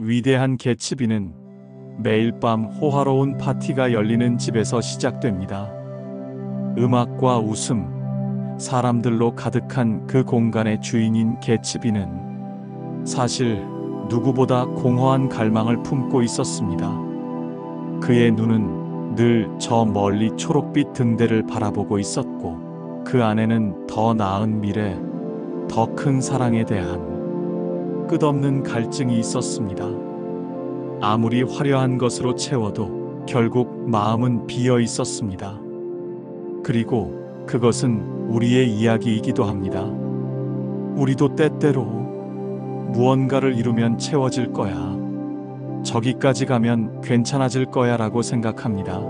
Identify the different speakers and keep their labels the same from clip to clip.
Speaker 1: 위대한 개츠비는 매일 밤 호화로운 파티가 열리는 집에서 시작됩니다. 음악과 웃음, 사람들로 가득한 그 공간의 주인인 개츠비는 사실 누구보다 공허한 갈망을 품고 있었습니다. 그의 눈은 늘 저 멀리 초록빛 등대를 바라보고 있었고, 그 안에는 더 나은 미래, 더 큰 사랑에 대한 끝없는 갈증이 있었습니다. 아무리 화려한 것으로 채워도 결국 마음은 비어 있었습니다. 그리고 그것은 우리의 이야기이기도 합니다. 우리도 때때로 무언가를 이루면 채워질 거야, 저기까지 가면 괜찮아질 거야 라고 생각합니다.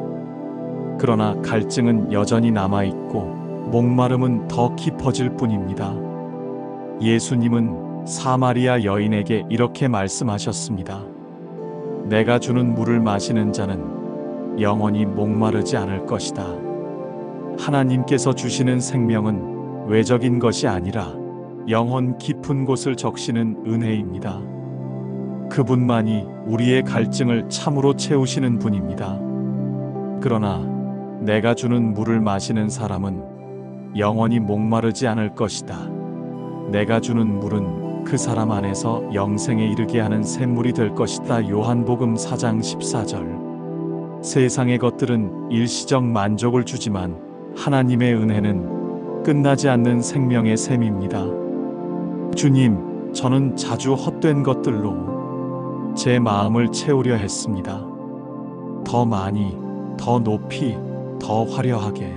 Speaker 1: 그러나 갈증은 여전히 남아있고 목마름은 더 깊어질 뿐입니다. 예수님은 사마리아 여인에게 이렇게 말씀하셨습니다. 내가 주는 물을 마시는 자는 영원히 목마르지 않을 것이다. 하나님께서 주시는 생명은 외적인 것이 아니라 영혼 깊은 곳을 적시는 은혜입니다. 그분만이 우리의 갈증을 참으로 채우시는 분입니다. 그러나 내가 주는 물을 마시는 사람은 영원히 목마르지 않을 것이다. 내가 주는 물은 그 사람 안에서 영생에 이르게 하는 샘물이 될 것이다. 요한복음 4장 14절. 세상의 것들은 일시적 만족을 주지만 하나님의 은혜는 끝나지 않는 생명의 샘입니다. 주님, 저는 자주 헛된 것들로 제 마음을 채우려 했습니다. 더 많이, 더 높이, 더 화려하게.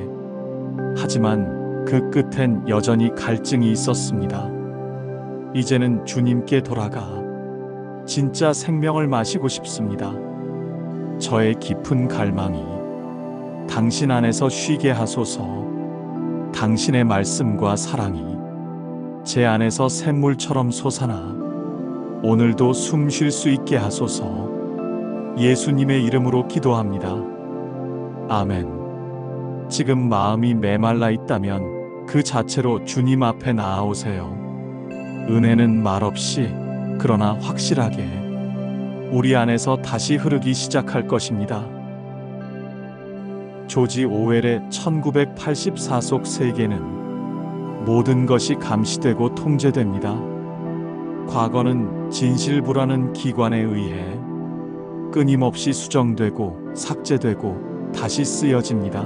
Speaker 1: 하지만 그 끝엔 여전히 갈증이 있었습니다. 이제는 주님께 돌아가 진짜 생명을 마시고 싶습니다. 저의 깊은 갈망이 당신 안에서 쉬게 하소서. 당신의 말씀과 사랑이 제 안에서 샘물처럼 솟아나 오늘도 숨 쉴 수 있게 하소서. 예수님의 이름으로 기도합니다. 아멘. 지금 마음이 메말라 있다면 그 자체로 주님 앞에 나아오세요. 은혜는 말없이, 그러나 확실하게 우리 안에서 다시 흐르기 시작할 것입니다. 조지 오웰의 1984속 세계는 모든 것이 감시되고 통제됩니다. 과거는 진실부라는 기관에 의해 끊임없이 수정되고 삭제되고 다시 쓰여집니다.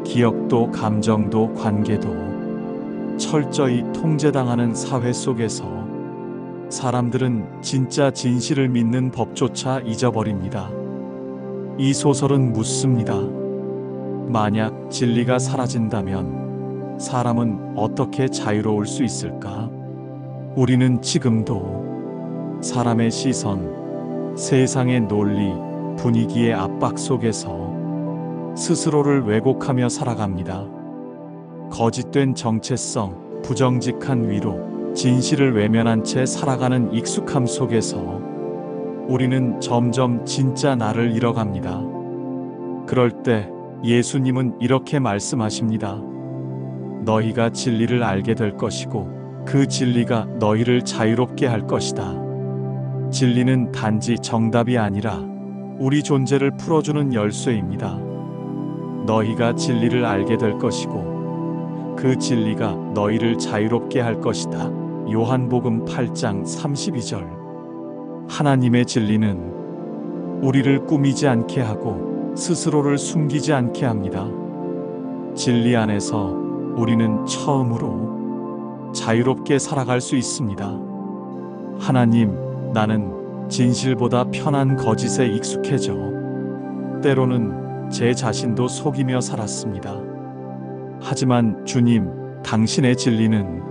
Speaker 1: 기억도 감정도 관계도 철저히 통제당하는 사회 속에서 사람들은 진짜 진실을 믿는 법조차 잊어버립니다. 이 소설은 묻습니다. 만약 진리가 사라진다면 사람은 어떻게 자유로울 수 있을까? 우리는 지금도 사람의 시선, 세상의 논리, 분위기의 압박 속에서 스스로를 왜곡하며 살아갑니다. 거짓된 정체성, 부정직한 위로, 진실을 외면한 채 살아가는 익숙함 속에서 우리는 점점 진짜 나를 잃어갑니다. 그럴 때 예수님은 이렇게 말씀하십니다. 너희가 진리를 알게 될 것이고 그 진리가 너희를 자유롭게 할 것이다. 진리는 단지 정답이 아니라 우리 존재를 풀어주는 열쇠입니다. 너희가 진리를 알게 될 것이고 그 진리가 너희를 자유롭게 할 것이다. 요한복음 8장 32절. 하나님의 진리는 우리를 꾸미지 않게 하고 스스로를 숨기지 않게 합니다. 진리 안에서 우리는 처음으로 자유롭게 살아갈 수 있습니다. 하나님, 나는 진실보다 편한 거짓에 익숙해져 때로는 제 자신도 속이며 살았습니다. 하지만 주님, 당신의 진리는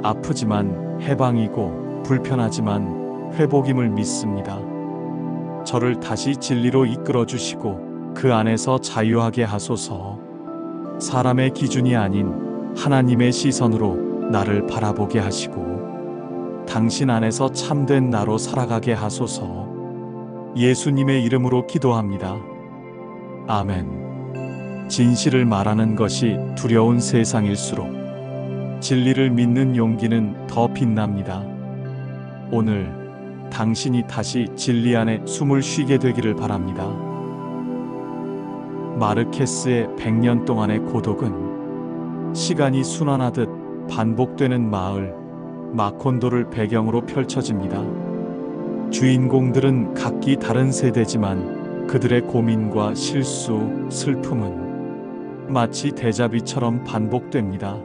Speaker 1: 아프지만 해방이고 불편하지만 회복임을 믿습니다. 저를 다시 진리로 이끌어 주시고 그 안에서 자유하게 하소서. 사람의 기준이 아닌 하나님의 시선으로 나를 바라보게 하시고 당신 안에서 참된 나로 살아가게 하소서. 예수님의 이름으로 기도합니다. 아멘. 진실을 말하는 것이 두려운 세상일수록 진리를 믿는 용기는 더 빛납니다. 오늘 당신이 다시 진리 안에 숨을 쉬게 되기를 바랍니다. 마르케스의 100년 동안의 고독은 시간이 순환하듯 반복되는 마을 마콘도를 배경으로 펼쳐집니다. 주인공들은 각기 다른 세대지만 그들의 고민과 실수, 슬픔은 마치 대자비처럼 반복됩니다.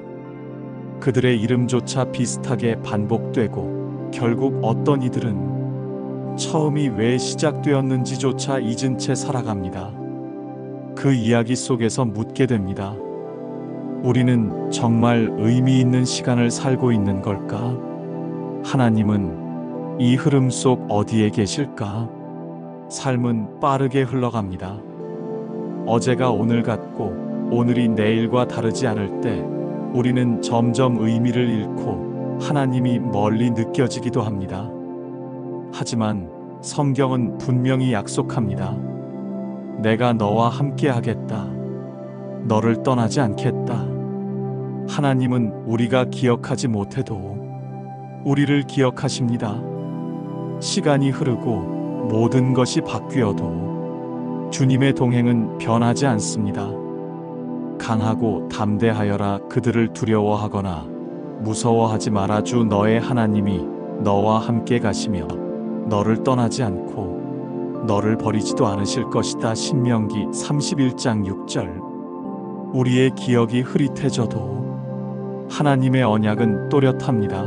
Speaker 1: 그들의 이름조차 비슷하게 반복되고 결국 어떤 이들은 처음이 왜 시작되었는지조차 잊은 채 살아갑니다. 그 이야기 속에서 묻게 됩니다. 우리는 정말 의미 있는 시간을 살고 있는 걸까? 하나님은 이 흐름 속 어디에 계실까? 삶은 빠르게 흘러갑니다. 어제가 오늘 같고 오늘이 내일과 다르지 않을 때 우리는 점점 의미를 잃고 하나님이 멀리 느껴지기도 합니다. 하지만 성경은 분명히 약속합니다. 내가 너와 함께 하겠다. 너를 떠나지 않겠다. 하나님은 우리가 기억하지 못해도 우리를 기억하십니다. 시간이 흐르고 모든 것이 바뀌어도 주님의 동행은 변하지 않습니다. 강하고 담대하여라. 그들을 두려워하거나 무서워하지 마라. 주 너의 하나님이 너와 함께 가시며 너를 떠나지 않고 너를 버리지도 않으실 것이다. 신명기 31장 6절. 우리의 기억이 흐릿해져도 하나님의 언약은 또렷합니다.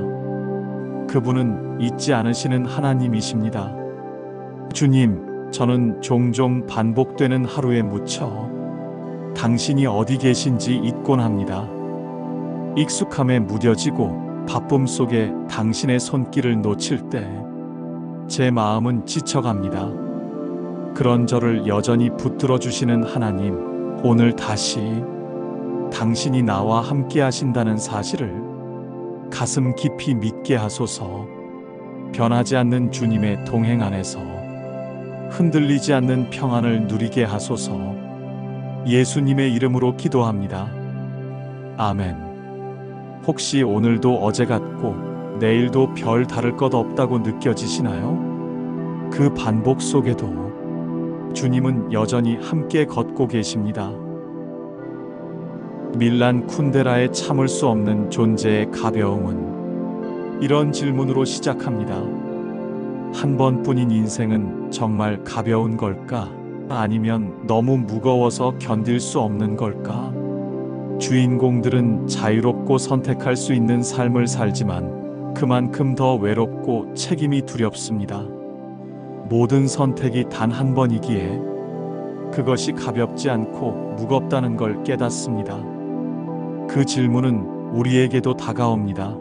Speaker 1: 그분은 잊지 않으시는 하나님이십니다. 주님, 저는 종종 반복되는 하루에 묻혀 당신이 어디 계신지 잊곤 합니다. 익숙함에 무뎌지고 바쁨 속에 당신의 손길을 놓칠 때 제 마음은 지쳐갑니다. 그런 저를 여전히 붙들어 주시는 하나님, 오늘 다시 당신이 나와 함께 하신다는 사실을 가슴 깊이 믿게 하소서. 변하지 않는 주님의 동행 안에서 흔들리지 않는 평안을 누리게 하소서. 예수님의 이름으로 기도합니다. 아멘. 혹시 오늘도 어제 같고 내일도 별 다를 것 없다고 느껴지시나요? 그 반복 속에도 주님은 여전히 함께 걷고 계십니다. 밀란 쿤데라의 참을 수 없는 존재의 가벼움은 이런 질문으로 시작합니다. 한 번뿐인 인생은 정말 가벼운 걸까? 아니면 너무 무거워서 견딜 수 없는 걸까? 주인공들은 자유롭고 선택할 수 있는 삶을 살지만 그만큼 더 외롭고 책임이 두렵습니다. 모든 선택이 단 한 번이기에 그것이 가볍지 않고 무겁다는 걸 깨닫습니다. 그 질문은 우리에게도 다가옵니다.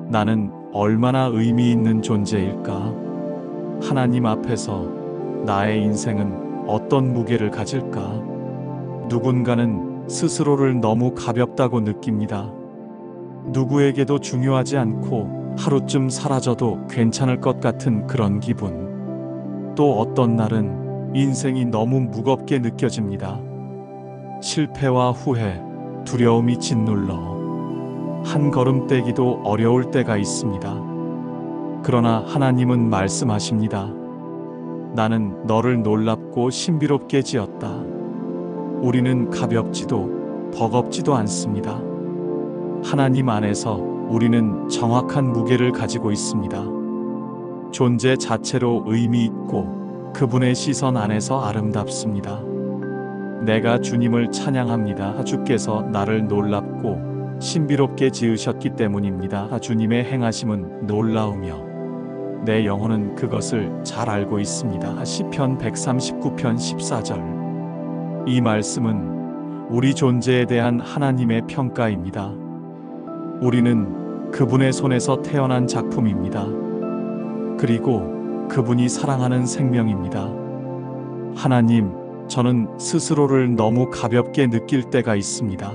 Speaker 1: 나는 얼마나 의미 있는 존재일까? 하나님 앞에서 나의 인생은 어떤 무게를 가질까? 누군가는 스스로를 너무 가볍다고 느낍니다. 누구에게도 중요하지 않고 하루쯤 사라져도 괜찮을 것 같은 그런 기분. 또 어떤 날은 인생이 너무 무겁게 느껴집니다. 실패와 후회, 두려움이 짓눌러 한 걸음 떼기도 어려울 때가 있습니다. 그러나 하나님은 말씀하십니다. 나는 너를 놀랍고 신비롭게 지었다. 우리는 가볍지도 버겁지도 않습니다. 하나님 안에서 우리는 정확한 무게를 가지고 있습니다. 존재 자체로 의미 있고 그분의 시선 안에서 아름답습니다. 내가 주님을 찬양합니다. 주께서 나를 놀랍고 신비롭게 지으셨기 때문입니다. 주님의 행하심은 놀라우며 내 영혼은 그것을 잘 알고 있습니다. 시편 139편 14절. 이 말씀은 우리 존재에 대한 하나님의 평가입니다. 우리는 그분의 손에서 태어난 작품입니다. 그리고 그분이 사랑하는 생명입니다. 하나님, 저는 스스로를 너무 가볍게 느낄 때가 있습니다.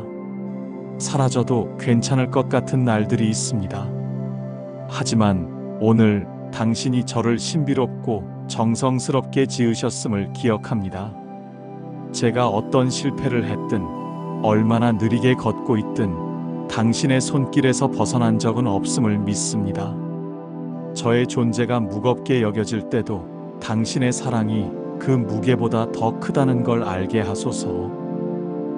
Speaker 1: 사라져도 괜찮을 것 같은 날들이 있습니다. 하지만 오늘 당신이 저를 신비롭고 정성스럽게 지으셨음을 기억합니다. 제가 어떤 실패를 했든 얼마나 느리게 걷고 있든 당신의 손길에서 벗어난 적은 없음을 믿습니다. 저의 존재가 무겁게 여겨질 때도 당신의 사랑이 그 무게보다 더 크다는 걸 알게 하소서.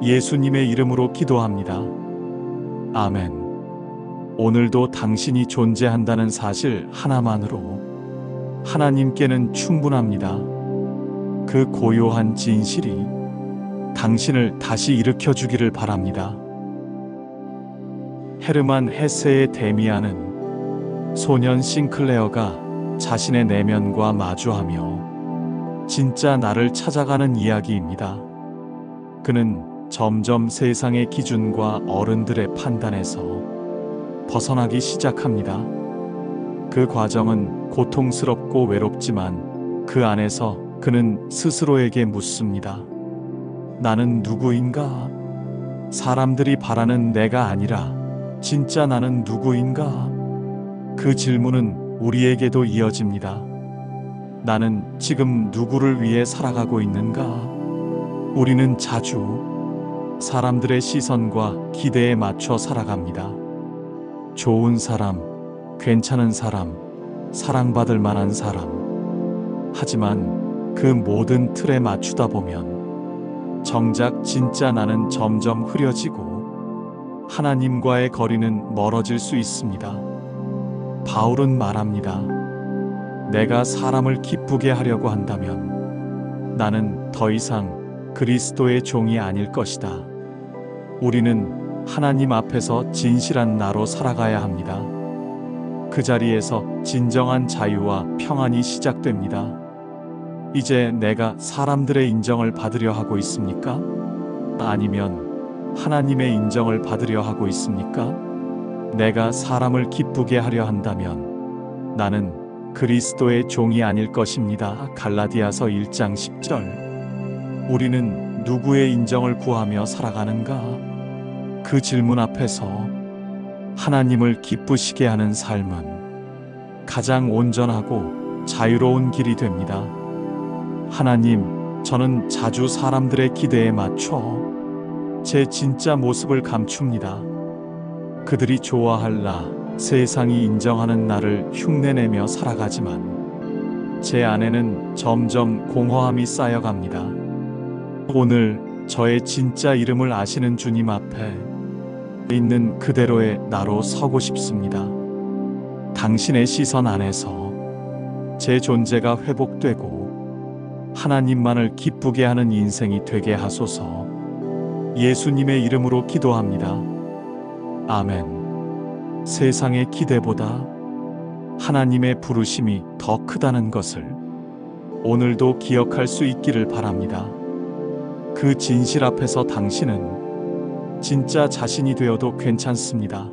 Speaker 1: 예수님의 이름으로 기도합니다. 아멘. 오늘도 당신이 존재한다는 사실 하나만으로 하나님께는 충분합니다. 그 고요한 진실이 당신을 다시 일으켜 주기를 바랍니다. 헤르만 헤세의 데미안은 소년 싱클레어가 자신의 내면과 마주하며 진짜 나를 찾아가는 이야기입니다. 그는 점점 세상의 기준과 어른들의 판단에서 벗어나기 시작합니다. 그 과정은 고통스럽고 외롭지만 그 안에서 그는 스스로에게 묻습니다. 나는 누구인가? 사람들이 바라는 내가 아니라 진짜 나는 누구인가? 그 질문은 우리에게도 이어집니다. 나는 지금 누구를 위해 살아가고 있는가? 우리는 자주 사람들의 시선과 기대에 맞춰 살아갑니다. 좋은 사람, 괜찮은 사람, 사랑받을 만한 사람. 하지만 그 모든 틀에 맞추다 보면 정작 진짜 나는 점점 흐려지고 하나님과의 거리는 멀어질 수 있습니다. 바울은 말합니다. 내가 사람을 기쁘게 하려고 한다면 나는 더 이상 그리스도의 종이 아닐 것이다. 우리는 하나님 앞에서 진실한 나로 살아가야 합니다. 그 자리에서 진정한 자유와 평안이 시작됩니다. 이제 내가 사람들의 인정을 받으려 하고 있습니까? 아니면 하나님의 인정을 받으려 하고 있습니까? 내가 사람을 기쁘게 하려 한다면 나는 그리스도의 종이 아닐 것입니다. 갈라디아서 1장 10절. 우리는 누구의 인정을 구하며 살아가는가? 그 질문 앞에서 하나님을 기쁘시게 하는 삶은 가장 온전하고 자유로운 길이 됩니다. 하나님, 저는 자주 사람들의 기대에 맞춰 제 진짜 모습을 감춥니다. 그들이 좋아할 나, 세상이 인정하는 나를 흉내내며 살아가지만 제 안에는 점점 공허함이 쌓여갑니다. 오늘 저의 진짜 이름을 아시는 주님 앞에 있는 그대로의 나로 서고 싶습니다. 당신의 시선 안에서 제 존재가 회복되고 하나님만을 기쁘게 하는 인생이 되게 하소서. 예수님의 이름으로 기도합니다. 아멘. 세상의 기대보다 하나님의 부르심이 더 크다는 것을 오늘도 기억할 수 있기를 바랍니다. 그 진실 앞에서 당신은 진짜 자신이 되어도 괜찮습니다.